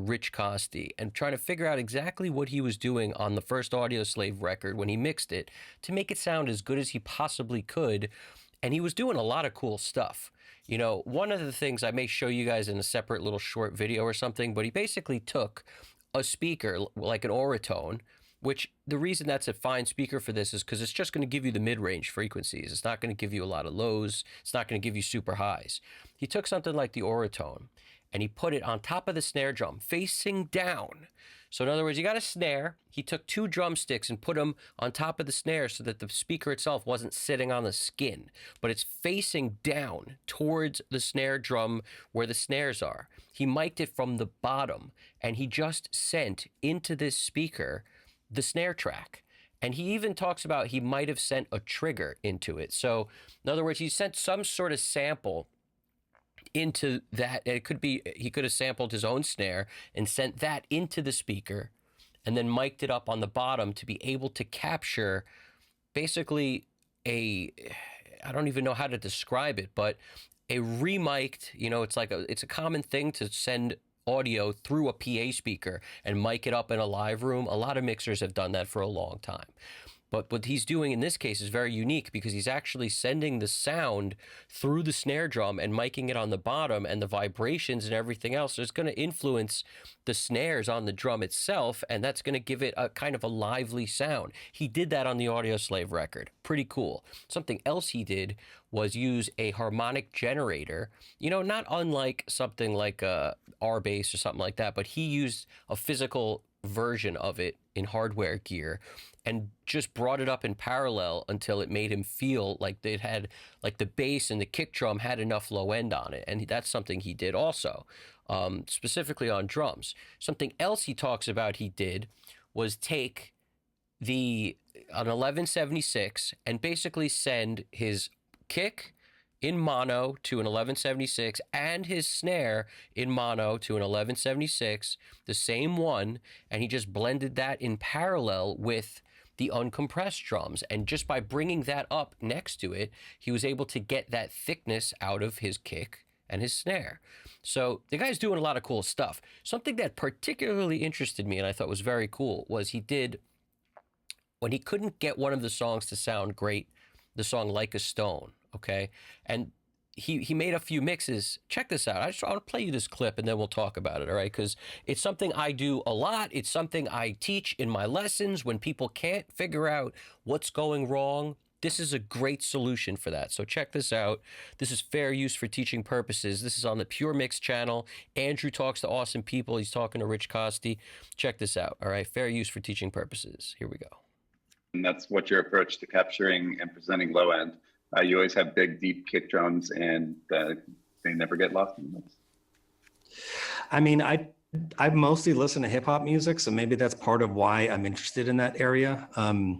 Rich Costey and trying to figure out exactly what he was doing on the first Audioslave record when he mixed it to make it sound as good as he possibly could. And he was doing a lot of cool stuff. You know, one of the things I may show you guys in a separate little short video or something, but he basically took a speaker like an Oritone, which the reason that's a fine speaker for this is because it's just going to give you the mid-range frequencies. It's not going to give you a lot of lows. It's not going to give you super highs. He took something like the Oritone and he put it on top of the snare drum facing down. So in other words, you got a snare. He took 2 drumsticks and put them on top of the snare so that the speaker itself wasn't sitting on the skin, but it's facing down towards the snare drum where the snares are. He mic'd it from the bottom and he just sent into this speaker the snare track. And he even talks about he might have sent a trigger into it. So in other words, he sent some sort of sample into that. It could be, he could have sampled his own snare and sent that into the speaker and then mic'd it up on the bottom to be able to capture basically I don't even know how to describe it, but a remiked, you know, it's a common thing to send audio through a PA speaker and mic it up in a live room. A lot of mixers have done that for a long time. But what he's doing in this case is very unique because he's actually sending the sound through the snare drum and miking it on the bottom, and the vibrations and everything else is going to influence the snares on the drum itself, and that's going to give it a kind of a lively sound. He did that on the Audioslave record. Pretty cool. Something else he did was use a harmonic generator, you know, not unlike something like a R-Bass or something like that, but he used a physical version of it in hardware gear and just brought it up in parallel until it made him feel like it had, like the bass and the kick drum had enough low end on it. And that's something he did also, specifically on drums. Something else he talks about he did was take an 1176 and basically send his kick in mono to an 1176 and his snare in mono to an 1176, the same one, and he just blended that in parallel with the uncompressed drums. And just by bringing that up next to it, he was able to get that thickness out of his kick and his snare. So the guy's doing a lot of cool stuff. Something that particularly interested me and I thought was very cool was he did, when he couldn't get one of the songs to sound great, the song Like a Stone, okay? And he made a few mixes. Check this out. I want to play you this clip and then we'll talk about it, all right? Because it's something I do a lot. It's something I teach in my lessons when people can't figure out what's going wrong. This is a great solution for that. So check this out. This is fair use for teaching purposes. This is on the Puremix channel. Andrew talks to awesome people. He's talking to Rich Costey. Check this out, all right? Fair use for teaching purposes. Here we go. And that's what your approach to capturing and presenting low end. You always have big, deep kick drums, and they never get lost in the mix. I mean, I mostly listen to hip hop music, so maybe that's part of why I'm interested in that area. To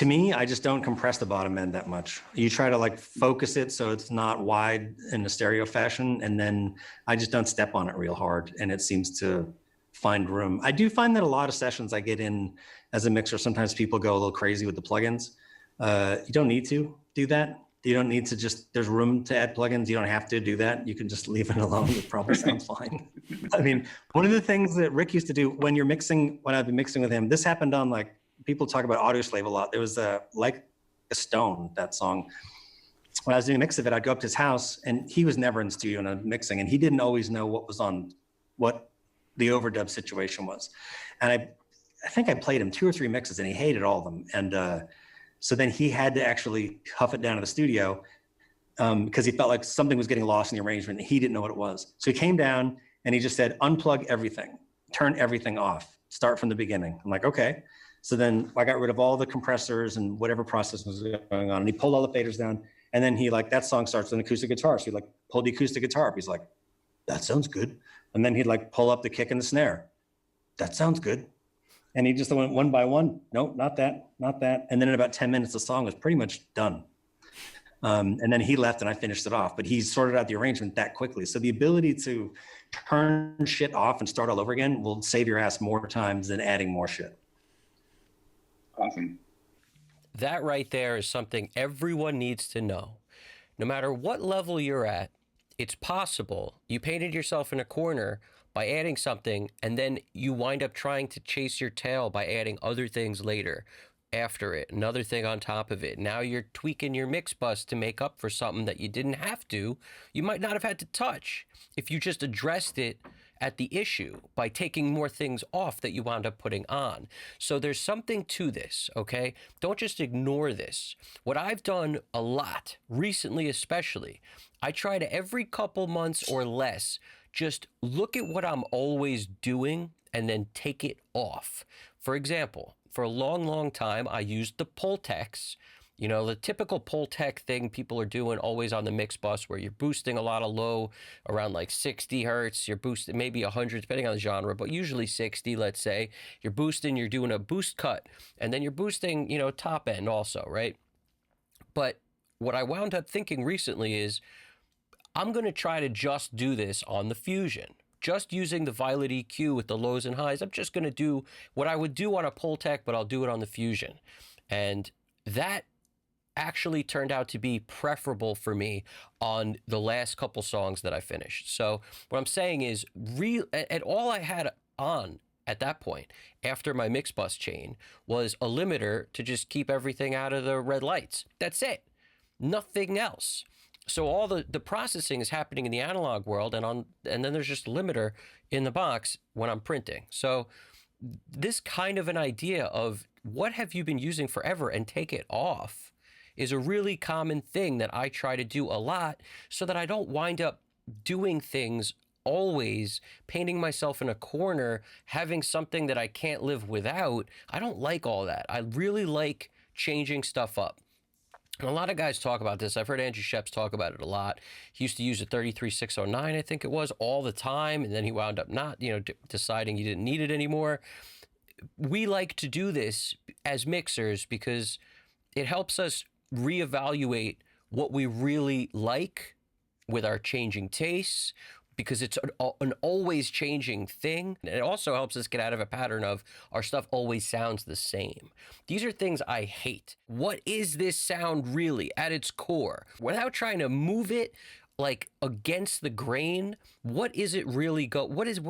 me, I just don't compress the bottom end that much. You try to like focus it so it's not wide in a stereo fashion, and then I just don't step on it real hard, and it seems to find room. I do find that a lot of sessions I get in as a mixer, sometimes people go a little crazy with the plugins. You don't need to do that. You don't need to just, there's room to add plugins. You don't have to do that. You can just leave it alone. It probably sounds fine. I mean, one of the things that Rick used to do when you're mixing, when I've been mixing with him, this happened on like, people talk about Audioslave a lot. There was Like a Stone, that song. When I was doing a mix of it, I'd go up to his house and he was never in the studio and I'm mixing, and he didn't always know what was on, what the overdub situation was. And I think I played him 2 or 3 mixes and he hated all of them. And so then he had to actually huff it down to the studio because he felt like something was getting lost in the arrangement and he didn't know what it was. So he came down and he just said, unplug everything, turn everything off, start from the beginning. I'm like, okay. So then I got rid of all the compressors and whatever process was going on. And he pulled all the faders down. And then he like, that song starts with an acoustic guitar. So he like pulled the acoustic guitar up. He's like, that sounds good. And then he'd like pull up the kick and the snare. That sounds good. And he just went one by one. Nope, not that, not that. And then in about 10 minutes, the song was pretty much done. And then he left and I finished it off, but he sorted out the arrangement that quickly. So the ability to turn shit off and start all over again will save your ass more times than adding more shit. Awesome. That right there is something everyone needs to know. No matter what level you're at, it's possible you painted yourself in a corner by adding something, and then you wind up trying to chase your tail by adding other things later after it, another thing on top of it. Now you're tweaking your mix bus to make up for something that you didn't have to. You might not have had to touch if you just addressed it at the issue by taking more things off that you wound up putting on. So there's something to this, okay? Don't just ignore this. What I've done a lot, recently especially, I try to every couple months or less, just look at what I'm always doing and then take it off. For example, for a long, long time, I used the Pultex. You know, the typical Pultec thing people are doing always on the mix bus, where you're boosting a lot of low around like 60 hertz. You're boosting maybe 100, depending on the genre, but usually 60, let's say. You're boosting, you're doing a boost cut, and then you're boosting, you know, top end also, right? But what I wound up thinking recently is I'm going to try to just do this on the Fusion. Just using the Violet EQ with the lows and highs. I'm just going to do what I would do on a Pultec, but I'll do it on the Fusion. And that actually turned out to be preferable for me on the last couple songs that I finished. So what I'm saying is, and all I had on at that point after my mix bus chain was a limiter to just keep everything out of the red lights. That's it. Nothing else. So all the processing is happening in the analog world, and then there's just a limiter in the box when I'm printing. So this kind of an idea of what have you been using forever and take it off is a really common thing that I try to do a lot, so that I don't wind up doing things always painting myself in a corner, having something that I can't live without. I don't like all that. I really like changing stuff up. And a lot of guys talk about this. I've heard Andrew Sheps talk about it a lot. He used to use a 33609, I think it was, all the time, and then he wound up not, you know, deciding he didn't need it anymore. We like to do this as mixers because it helps us reevaluate what we really like with our changing tastes, because it's an always changing thing. And it also helps us get out of a pattern of our stuff always sounds the same. These are things I hate. What is this sound really at its core? Without trying to move it like against the grain, what is it really what is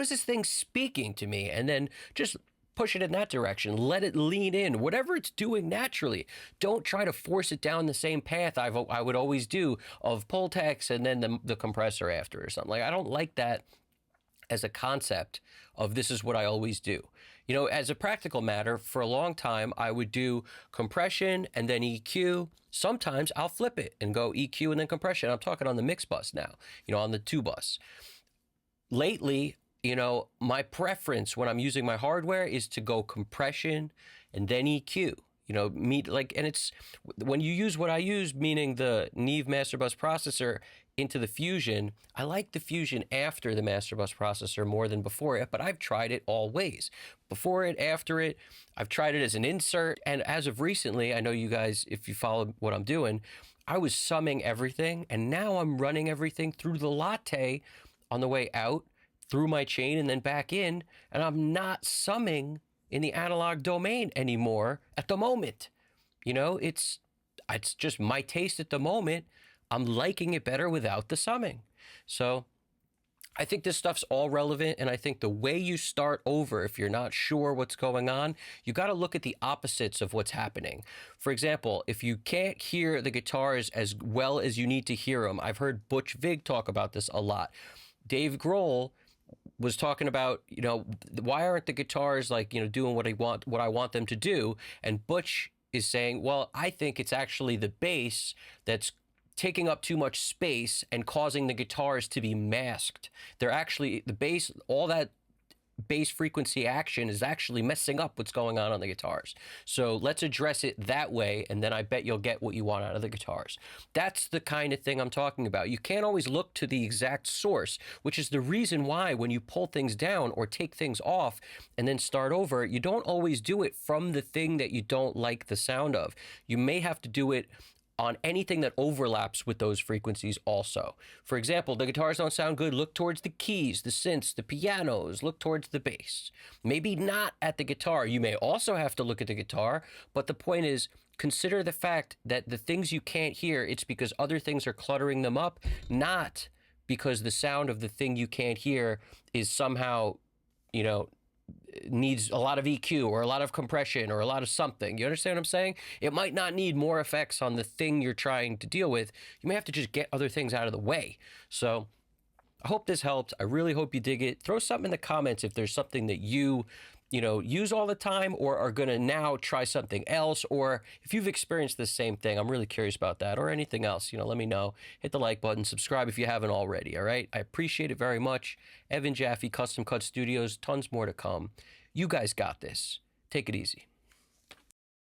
this thing speaking to me? And then just push it in that direction. Let it lean in, whatever it's doing naturally. Don't try to force it down the same path I would always do of Pultex and then the compressor after or something. Like, I don't like that as a concept of this is what I always do. You know, as a practical matter, for a long time, I would do compression and then EQ. Sometimes I'll flip it and go EQ and then compression. I'm talking on the mix bus now, you know, on the 2 bus. Lately, you know, my preference when I'm using my hardware is to go compression and then EQ. You know, and it's when you use what I use, meaning the Neve Master Bus processor into the Fusion. I like the Fusion after the Master Bus processor more than before it, but I've tried it all ways. Before it, after it, I've tried it as an insert. And as of recently, I know you guys, if you follow what I'm doing, I was summing everything, and now I'm running everything through the latte on the way out, through my chain and then back in, and I'm not summing in the analog domain anymore at the moment. You know, it's just my taste at the moment. I'm liking it better without the summing. So I think this stuff's all relevant, and I think the way you start over, if you're not sure what's going on, you got to look at the opposites of what's happening. For example, if you can't hear the guitars as well as you need to hear them, I've heard Butch Vig talk about this a lot. Dave Grohl was talking about, you know, why aren't the guitars like, you know, doing what I want them to do? And Butch is saying, well, I think it's actually the bass that's taking up too much space and causing the guitars to be masked. They're actually, the bass, all that bass frequency action is actually messing up what's going on the guitars. So let's address it that way, and then I bet you'll get what you want out of the guitars. That's the kind of thing I'm talking about. You can't always look to the exact source, which is the reason why when you pull things down or take things off and then start over, you don't always do it from the thing that you don't like the sound of. You may have to do it on anything that overlaps with those frequencies also. For example, the guitars don't sound good, look towards the keys, the synths, the pianos, look towards the bass. Maybe not at the guitar. You may also have to look at the guitar, but the point is, consider the fact that the things you can't hear, it's because other things are cluttering them up, not because the sound of the thing you can't hear is somehow, you know, needs a lot of EQ or a lot of compression or a lot of something. You understand what I'm saying? It might not need more effects on the thing you're trying to deal with. You may have to just get other things out of the way. So I hope this helped. I really hope you dig it. Throw something in the comments if there's something that you know, use all the time or are going to now try something else, or if you've experienced the same thing. I'm really curious about that, or anything else. You know, let me know. Hit the like button, subscribe if you haven't already, all right? I appreciate it very much. Evan Jaffe, Custom Cut Studios, tons more to come. You guys got this. Take it easy.